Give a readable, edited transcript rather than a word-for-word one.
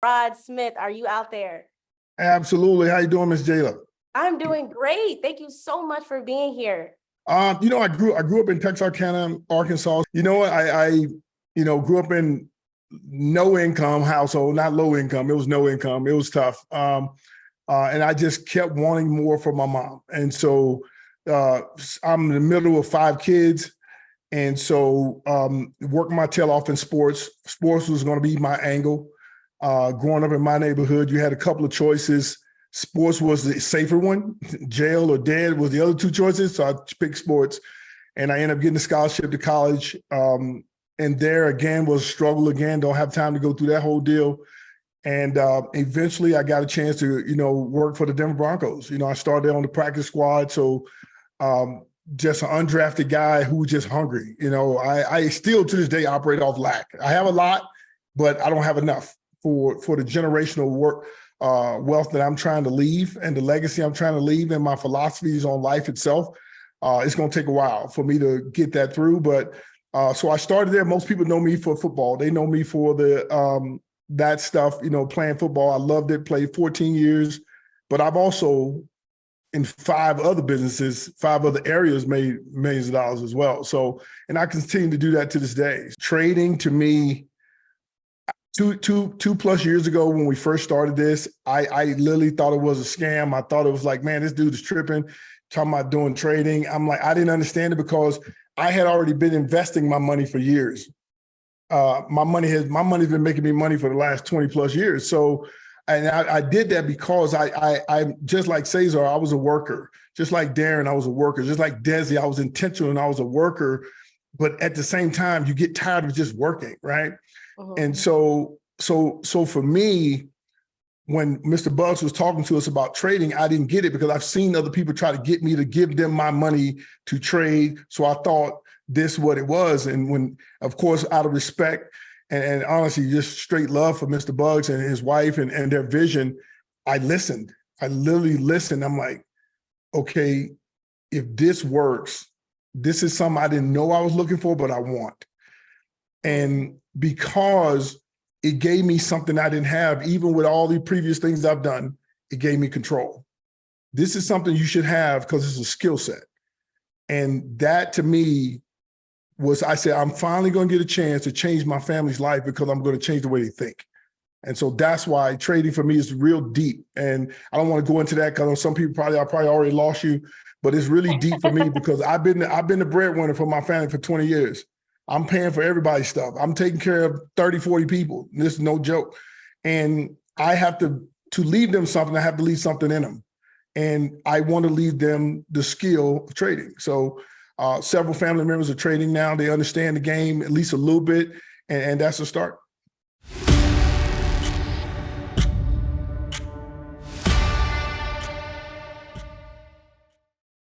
Rod Smith, are you out there? Absolutely. How you doing, Miss Jayla? I'm doing great. Thank you so much for being here. I grew up in Texarkana, Arkansas. Grew up in no income household, not low income. It was no income. It was tough. And I just kept wanting more for my mom. And so I'm in the middle of 5 kids. And so working my tail off in sports. Sports was going to be my angle. Growing up in my neighborhood, you had a couple of choices. Sports was the safer one. Jail or dead was the other 2 choices. So I picked sports, and I ended up getting a scholarship to college. And there again was a struggle again. Don't have time to go through that whole deal. And eventually I got a chance to, work for the Denver Broncos. I started on the practice squad. So just an undrafted guy who was just hungry. I still to this day operate off lack. I have a lot, but I don't have enough for the generational work. Wealth that I'm trying to leave and the legacy I'm trying to leave and my philosophies on life itself. It's going to take a while for me to get that through. But so I started there. Most people know me for football. They know me for that stuff, playing football. I loved it, played 14 years. But I've also, in 5 other businesses, 5 other areas, made millions of dollars as well. So, and I continue to do that to this day. Trading to me, two plus years ago when we first started this, I literally thought it was a scam. I thought it was like, man, this dude is tripping, talking about doing trading. I'm like, I didn't understand it because I had already been investing my money for years. My money's been making me money for the last 20 plus years. So, and I did that because I just like Cesar, I was a worker. Just like Darren, I was a worker. Just like Desi, I was intentional and I was a worker. But at the same time, you get tired of just working, right? And so for me, when Mr. Bugs was talking to us about trading, I didn't get it because I've seen other people try to get me to give them my money to trade. So I thought this what it was. And when, of course, out of respect and honestly, just straight love for Mr. Bugs and his wife and their vision, I listened. I literally listened. I'm like, okay, if this works, this is something I didn't know I was looking for, but I want. And because it gave me something I didn't have, even with all the previous things I've done, it gave me control. This is something you should have because it's a skill set. And that to me was, I said, I'm finally going to get a chance to change my family's life because I'm going to change the way they think. And so that's why trading for me is real deep. And I don't want to go into that because some people I probably already lost you, but it's really deep for me because I've been the breadwinner for my family for 20 years. I'm paying for everybody's stuff. I'm taking care of 30, 40 people. This is no joke. And I have to leave them something, I have to leave something in them. And I want to leave them the skill of trading. So several family members are trading now. They understand the game at least a little bit. And that's a start.